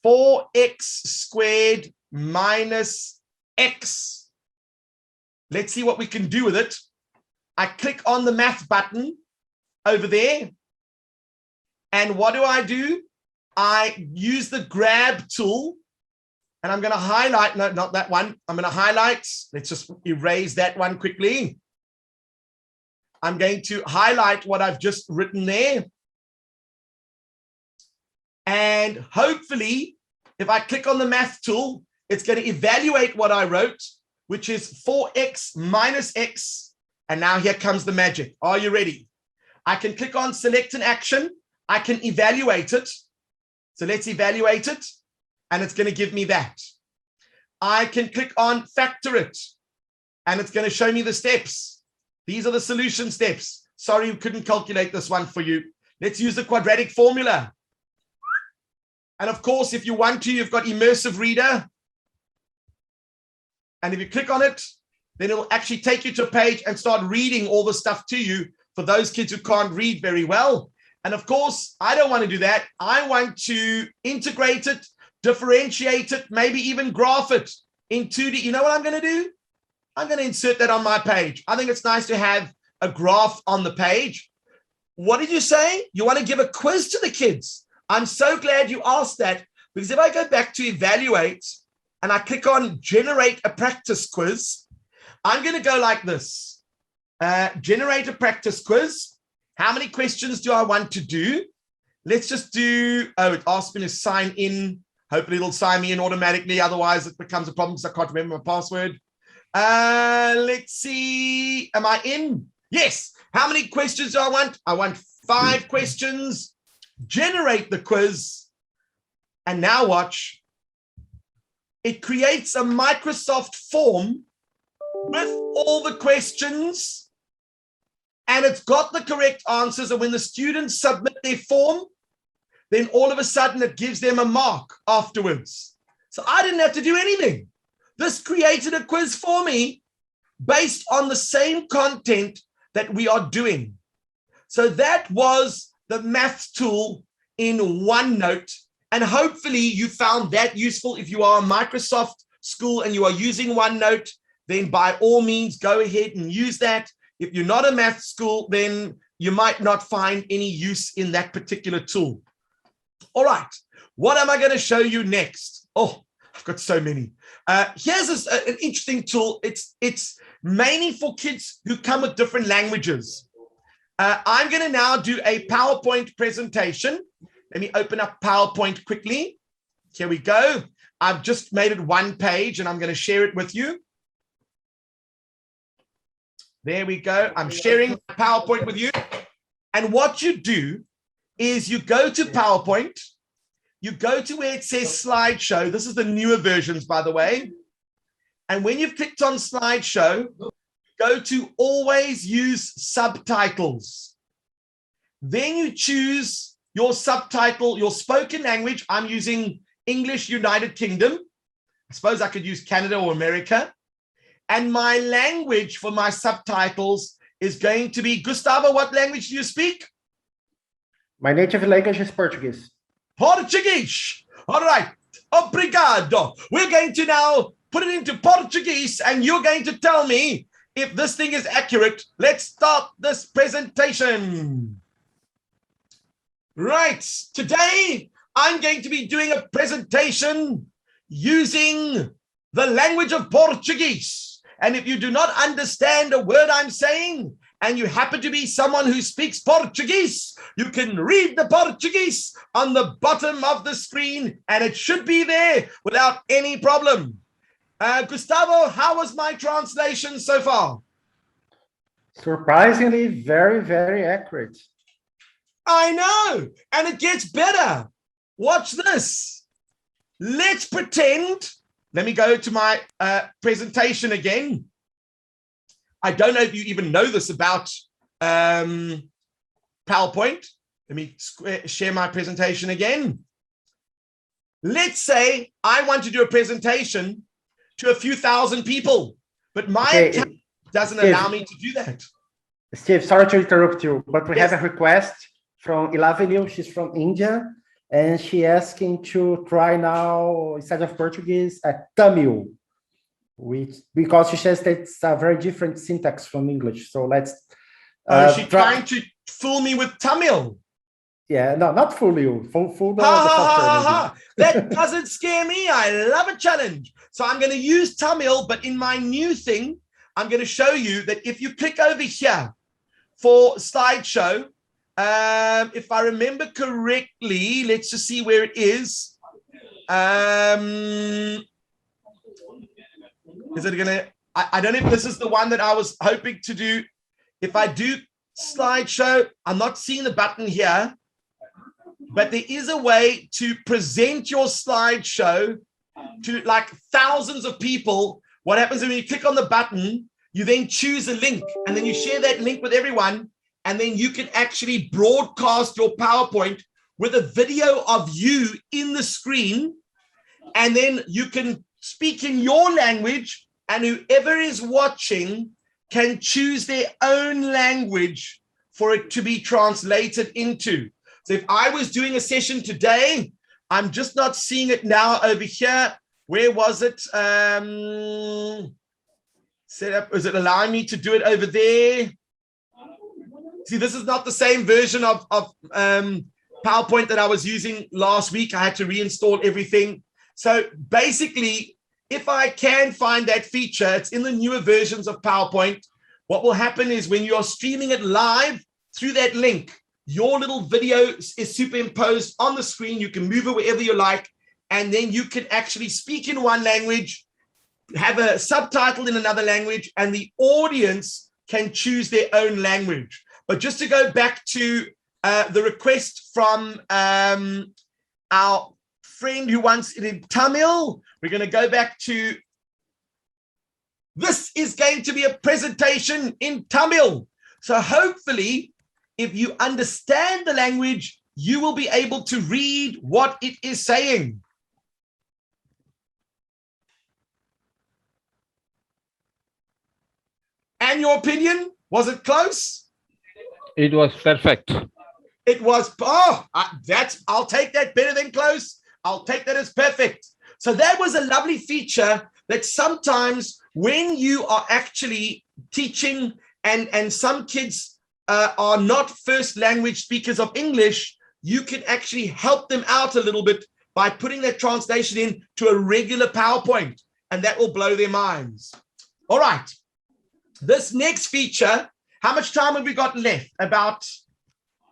4x squared minus x. Let's see what we can do with it. I click on the math button over there. And what do? I use the grab tool. And I'm going to highlight, no, not that one. I'm going to highlight. Let's just erase that one quickly. I'm going to highlight what I've just written there. And hopefully, if I click on the math tool, it's going to evaluate what I wrote, which is 4x minus x. And now here comes the magic. Are you ready? I can click on select an action. I can evaluate it. So let's evaluate it. And it's going to give me that. I can click on factor it. And it's going to show me the steps. These are the solution steps. Sorry, we couldn't calculate this one for you. Let's use the quadratic formula. And of course, if you want to, you've got immersive reader. And if you click on it, then it'll actually take you to a page and start reading all the stuff to you for those kids who can't read very well. And of course, I don't want to do that. I want to integrate it, differentiate it, maybe even graph it in 2D. You know what I'm going to do? I'm going to insert that on my page. I think it's nice to have a graph on the page. What did you say? You want to give a quiz to the kids? I'm so glad you asked that, because if I go back to evaluate and I click on generate a practice quiz, I'm going to go like this. Generate a practice quiz. How many questions do I want to do? Let's just do, oh, it asked me to sign in. Hopefully it'll sign me in automatically. Otherwise it becomes a problem because I can't remember my password. Let's see. Am I in? Yes. How many questions do I want? I want 5 questions. Generate the quiz. And now watch. It creates a Microsoft form with all the questions. And it's got the correct answers. And when the students submit their form, then all of a sudden it gives them a mark afterwards. So I didn't have to do anything. This created a quiz for me based on the same content that we are doing. So that was the math tool in OneNote. And hopefully you found that useful. If you are a Microsoft school and you are using OneNote, then by all means, go ahead and use that. If you're not a math school, then you might not find any use in that particular tool. All right, what am I going to show you next? Oh, I've got so many. Here's an interesting tool. It's mainly for kids who come with different languages. I'm going to now do a PowerPoint presentation. Let me open up PowerPoint quickly. Here we go. I've just made it one page and I'm going to share it with you. There we go. I'm sharing PowerPoint with you. And what you do is you go to PowerPoint, you go to where it says slideshow. This is the newer versions, by the way. And when you've clicked on slideshow, go to always use subtitles. Then you choose your subtitle, your spoken language. I'm using English United Kingdom. I suppose I could use Canada or America. And my language for my subtitles is going to be, Gustavo, what language do you speak? My native language is Portuguese. Portuguese. All right. Obrigado. We're going to now put it into Portuguese and you're going to tell me if this thing is accurate. Let's start this presentation. Right. Today, I'm going to be doing a presentation using the language of Portuguese. And if you do not understand a word I'm saying, and you happen to be someone who speaks Portuguese, you can read the Portuguese on the bottom of the screen, and it should be there without any problem. Gustavo, how was my translation so far? Surprisingly, very, very accurate. I know, and it gets better. Watch this. Let's pretend. Let me go to my presentation again. I don't know if you even know this about PowerPoint. Let me share my presentation again. Let's say I want to do a presentation to a few thousand people, but my account doesn't allow me to do that. Steve, sorry to interrupt you, but we Yes. have a request from Ilavenil. She's from India, and she asking to try now, instead of Portuguese, Tamil, because she says that it's a very different syntax from English. So let's. Is she trying to fool me with Tamil? Yeah, no, not fool you. Fool the Ha ha software. ha maybe. ha! That doesn't scare me. I love a challenge. So I'm going to use Tamil, but in my new thing, I'm going to show you that if you click over here for slideshow, if I remember correctly, let's just see where it is. Is it going to? I don't know if this is the one that I was hoping to do. If I do slideshow, I'm not seeing the button here. But there is a way to present your slideshow to like thousands of people. What happens when you click on the button, you then choose a link and then you share that link with everyone. And then you can actually broadcast your PowerPoint with a video of you in the screen. And then you can speak in your language, and whoever is watching can choose their own language for it to be translated into. So if I was doing a session today, I'm just not seeing it now over here. Where was it? Set up. Is it allowing me to do it over there? See, this is not the same version of PowerPoint that I was using last week. I had to reinstall everything. So basically, if I can find that feature, it's in the newer versions of PowerPoint. What will happen is when you're streaming it live through that link, your little video is superimposed on the screen. You can move it wherever you like, and then you can actually speak in one language, have a subtitle in another language, and the audience can choose their own language. But just to go back to the request from our friend who wants it in Tamil, we're going to go back to, this is going to be a presentation in Tamil. So hopefully, if you understand the language, you will be able to read what it is saying. And your opinion, was it close? It was perfect. It was, I'll take that better than close. I'll take that as perfect. So that was a lovely feature that sometimes when you are actually teaching and some kids are not first language speakers of English, you can actually help them out a little bit by putting that translation in to a regular PowerPoint, and that will blow their minds. All right. This next feature, how much time have we got left? About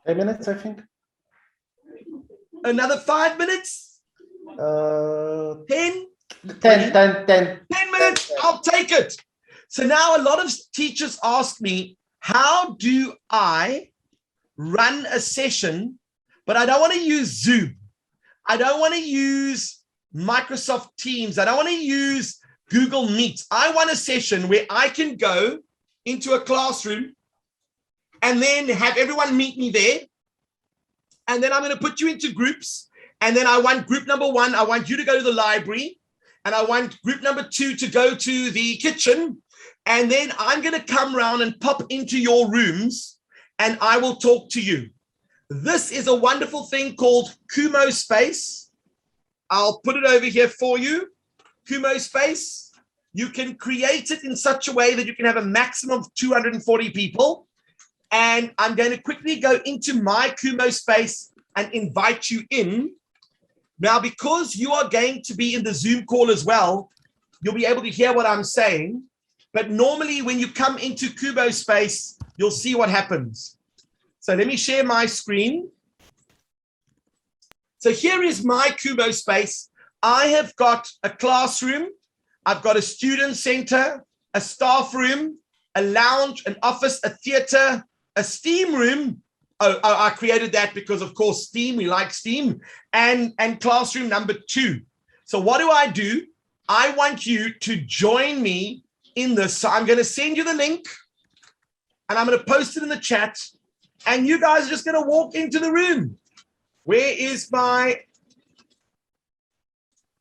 10 minutes, I think. another 5 minutes? 10? 10 minutes, I'll take it. So now a lot of teachers ask me, how do I run a session, but I don't want to use Zoom. I don't want to use Microsoft Teams. I don't want to use Google Meet. I want a session where I can go into a classroom and then have everyone meet me there. And then I'm going to put you into groups. And then I want group number 1, I want you to go to the library. And I want group number 2 to go to the kitchen. And then I'm going to come around and pop into your rooms and I will talk to you. This is a wonderful thing called Kumo Space. I'll put it over here for you. Kumo Space. You can create it in such a way that you can have a maximum of 240 people. And I'm going to quickly go into my Kumo Space and invite you in. Now, because you are going to be in the Zoom call as well, you'll be able to hear what I'm saying. But normally when you come into Kumo Space, you'll see what happens. So let me share my screen. So here is my Kumo Space. I have got a classroom. I've got a student center, a staff room, a lounge, an office, a theater, a steam room. Oh, I created that because, of course, Steam, we like Steam, and classroom number 2. So what do? I want you to join me in this. So I'm going to send you the link, and I'm going to post it in the chat, and you guys are just going to walk into the room. Where is my...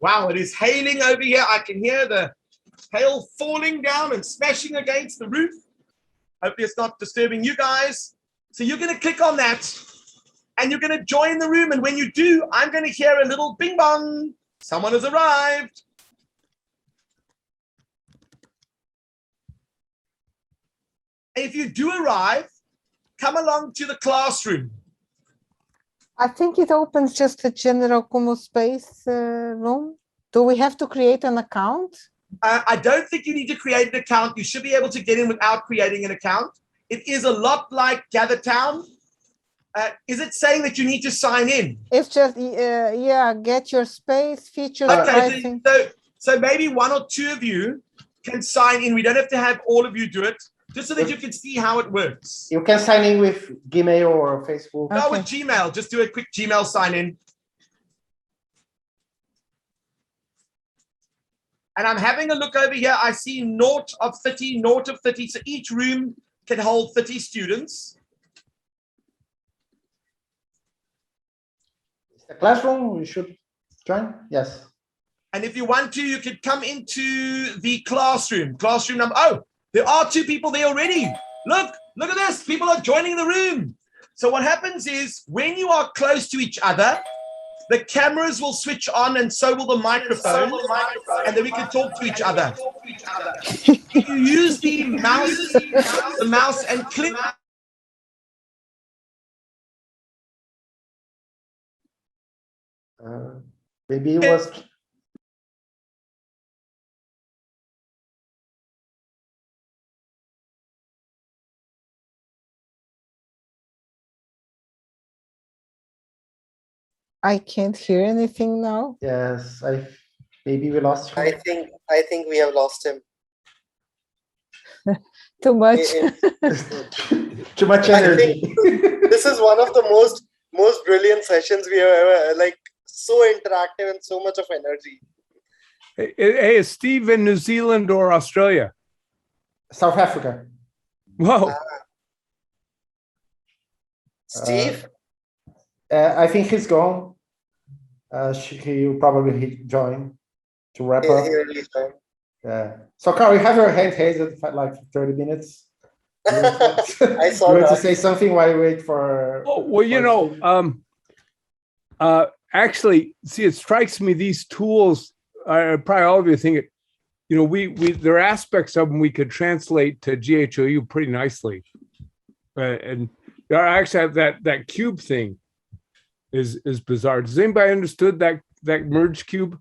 Wow, it is hailing over here. I can hear the hail falling down and smashing against the roof. Hopefully it's not disturbing you guys. So you're going to click on that and you're going to join the room. And when you do, I'm going to hear a little bing bong. Someone has arrived. If you do arrive, come along to the classroom. I think it opens just a general Kumo Space room. Do we have to create an account? I don't think you need to create an account. You should be able to get in without creating an account. It is a lot like Gather Town. Is it saying that you need to sign in? It's just, yeah, get your space, features, Okay, pricing. so maybe one or two of you can sign in. We don't have to have all of you do it, just so that you can see how it works. You can sign in with Gmail or Facebook. No, Okay. with Gmail. Just do a quick Gmail sign in. And I'm having a look over here. I see 0 of 30, 0 of 30. So each room can hold 30 students. The classroom, you should join. Yes. And if you want to, you could come into the classroom. Classroom number. Oh, there are 2 people there already. Look at this. People are joining the room. So what happens is when you are close to each other, the cameras will switch on and so will the microphone. And then we can talk to each other. If you use the mouse and click. Maybe it was. I can't hear anything now. Yes, maybe we lost him. I think we have lost him. Too much. Too much I energy. think this is one of the most brilliant sessions we have ever, like, so interactive and so much of energy. Hey, is Steve in New Zealand or Australia? South Africa. Whoa. Steve? I think he's gone. He'll probably join to wrap up. Yeah. So, Carl, you have your hand raised for like 30 minutes. I saw you want to that. say something while you wait for. Oh, well, you know, actually, see, it strikes me these tools. Probably all of you think it. You know, we there are aspects of them we could translate to GHOU pretty nicely, and I actually have that cube thing is bizarre. Does anybody understood that merge cube?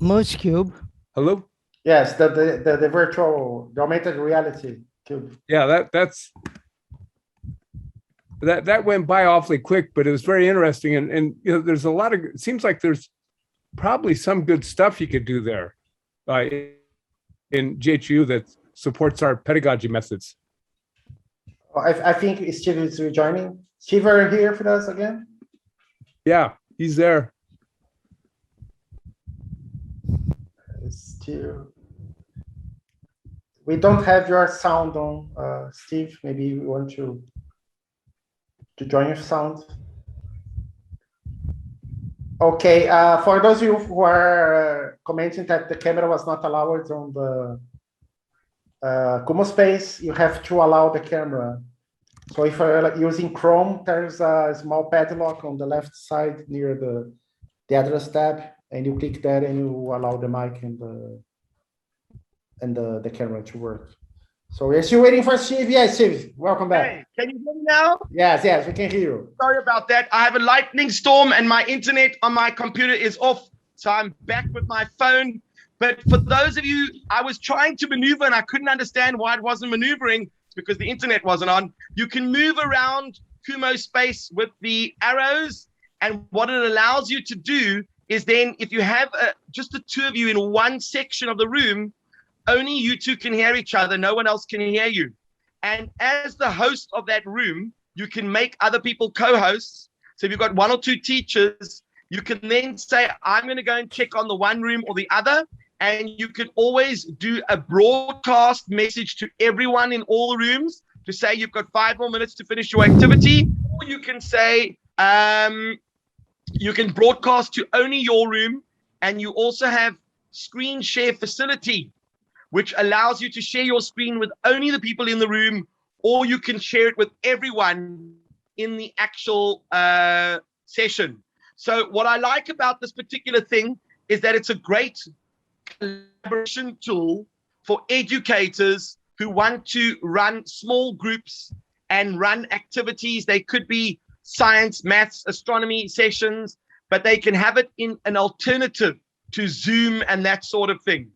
Merge cube. Hello? Yes, the virtual, the augmented reality cube. Yeah, that went by awfully quick, but it was very interesting. And you know, there's a lot of, it seems like there's probably some good stuff you could do there in GHU that supports our pedagogy methods. I think Steve is rejoining. Steve, are you here for us again? Yeah, he's there. Steve. We don't have your sound on, Steve. Maybe you want to join your sound. Okay, for those of you who are commenting that the camera was not allowed on the Kumo Space, you have to allow the camera. So if you're using Chrome, there's a small padlock on the left side near the address tab, and you click that and you allow the mic and the camera to work. So we're still waiting for Steve. Yes, Steve, welcome back. Hey, can you hear me now? Yes, we can hear you. Sorry about that. I have a lightning storm and my internet on my computer is off. So I'm back with my phone. But for those of you, I was trying to maneuver and I couldn't understand why it wasn't maneuvering. It's because the internet wasn't on. You can move around Kumo Space with the arrows. And what it allows you to do is then if you have just the two of you in one section of the room, only you two can hear each other. No one else can hear you. And as the host of that room, you can make other people co-hosts. So if you've got one or two teachers, you can then say, I'm going to go and check on the one room or the other. And you can always do a broadcast message to everyone in all the rooms to say you've got 5 more minutes to finish your activity. Or you can say, you can broadcast to only your room. And you also have screen share facility, which allows you to share your screen with only the people in the room, or you can share it with everyone in the actual session. So what I like about this particular thing is that it's a great collaboration tool for educators who want to run small groups and run activities. They could be science, maths, astronomy sessions, but they can have it in an alternative to Zoom and that sort of thing.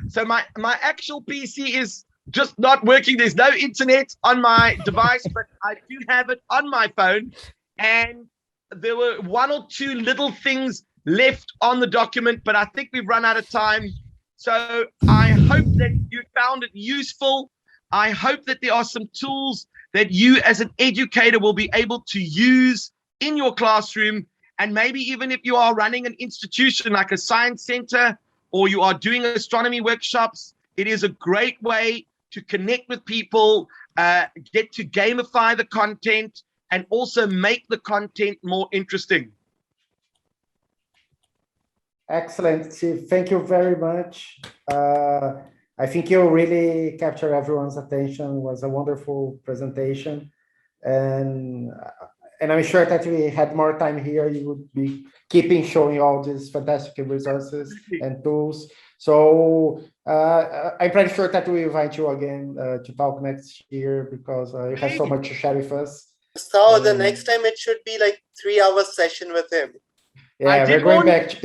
So my actual PC is just not working. There's no internet on my device, but I do have it on my phone. And there were one or two little things left on the document, but I think we've run out of time. So I hope that you found it useful. I hope that there are some tools that you as an educator will be able to use in your classroom. And maybe even if you are running an institution like a science center, or you are doing astronomy workshops, it is a great way to connect with people, get to gamify the content, and also make the content more interesting. Excellent, Steve. Thank you very much. I think you really captured everyone's attention. It was a wonderful presentation. And I'm sure that we had more time here, you would be keeping showing all these fantastic resources and tools. So I'm pretty sure that we invite you again to talk next year, because you have so much to share with us. So the next time it should be like 3-hour session with him. Yeah, we're going back.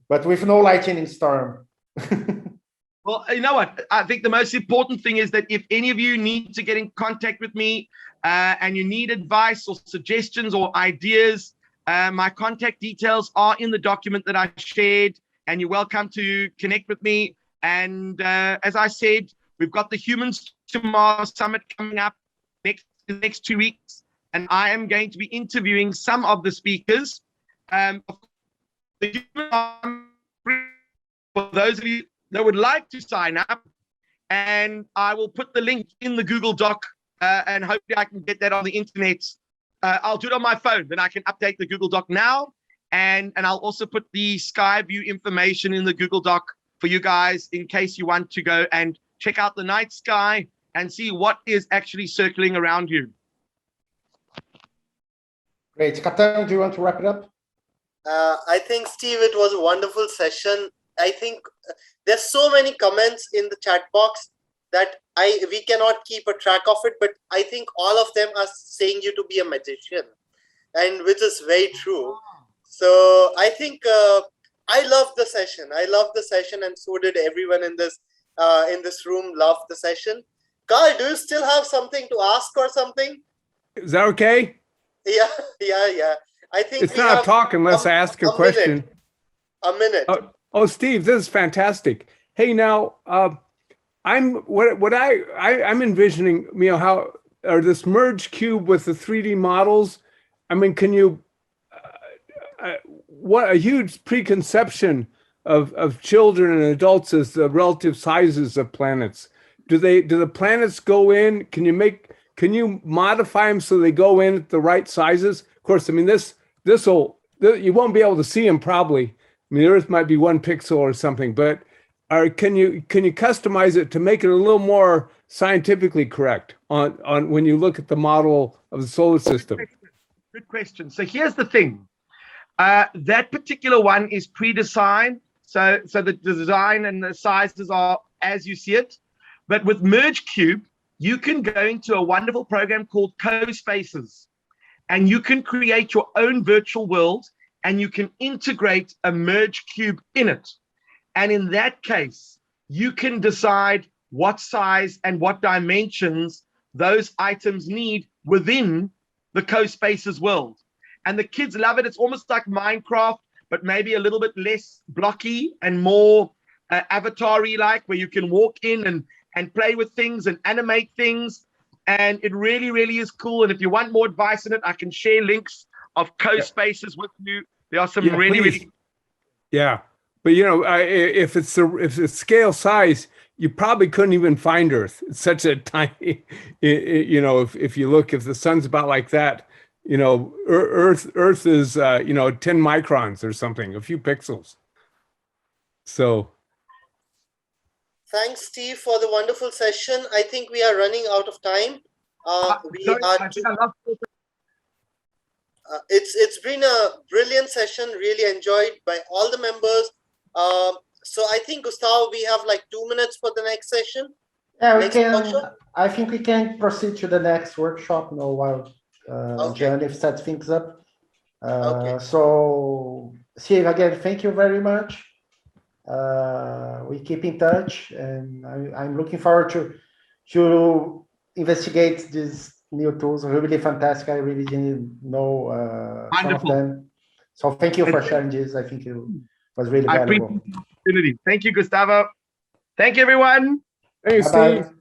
But with no lightning storm. Well, you know what? I think the most important thing is that if any of you need to get in contact with me and you need advice or suggestions or ideas, my contact details are in the document that I shared, and you're welcome to connect with me. And as I said, we've got the Humans to Mars Summit coming up next 2 weeks, and I am going to be interviewing some of the speakers. For those of you that would like to sign up, and I will put the link in the Google Doc, and hopefully I can get that on the internet. I'll do it on my phone, then I can update the Google Doc now, and I'll also put the Skyview information in the Google Doc for you guys in case you want to go and check out the night sky and see what is actually circling around you. Great. Katan, do you want to wrap it up? I think, Steve, it was a wonderful session. I think there's so many comments in the chat box that we cannot keep a track of it, but I think all of them are saying you to be a magician, and which is very true. So I think I loved the session. I loved the session, and so did everyone in this room. Loved the session. Carl, do you still have something to ask or something? Is that okay? Yeah. I think it's not a talk unless I ask a question. A minute. Oh, Steve, this is fantastic. Hey, now I'm envisioning, how or this merge cube with the 3D models. I mean, can you? What a huge preconception of children and adults as the relative sizes of planets. Do the planets go in? Can you modify them so they go in at the right sizes? Of course, I mean you won't be able to see them probably. I mean, the Earth might be 1 pixel or something, but can you customize it to make it a little more scientifically correct on when you look at the model of the solar system? Good question. So here's the thing. That particular one is pre-designed. So the design and the sizes are as you see it. But with Merge Cube, you can go into a wonderful program called GHOU Spaces, and you can create your own virtual world, and you can integrate a Merge Cube in it. And in that case, you can decide what size and what dimensions those items need within the GHOU Spaces world. And the kids love it. It's almost like Minecraft, but maybe a little bit less blocky and more avatar-y like, where you can walk in and play with things and animate things. And it really, really is cool. And if you want more advice on it, I can share links of GHOU Spaces with you. There are some really. Yeah. But if it's scale size, you probably couldn't even find Earth. It's such a tiny, if you look, if the sun's about like that, Earth is 10 microns or something, a few pixels. So Thanks, Steve, for the wonderful session. I think we are running out of time. It's been a brilliant session, really enjoyed by all the members. So I think, Gustavo, we have like 2 minutes for the next session. Yeah, we Next can. workshop? I think we can proceed to the next workshop now while Okay. Janif sets things up. Okay. So, Steve, again, thank you very much. We keep in touch, and I'm looking forward to investigate these new tools. Really fantastic. I really didn't know some of them. So thank you for sharing this. I think it was really I valuable. appreciate the opportunity. Thank you, Gustavo. Thank you, everyone. Thanks, Bye-bye. Steve.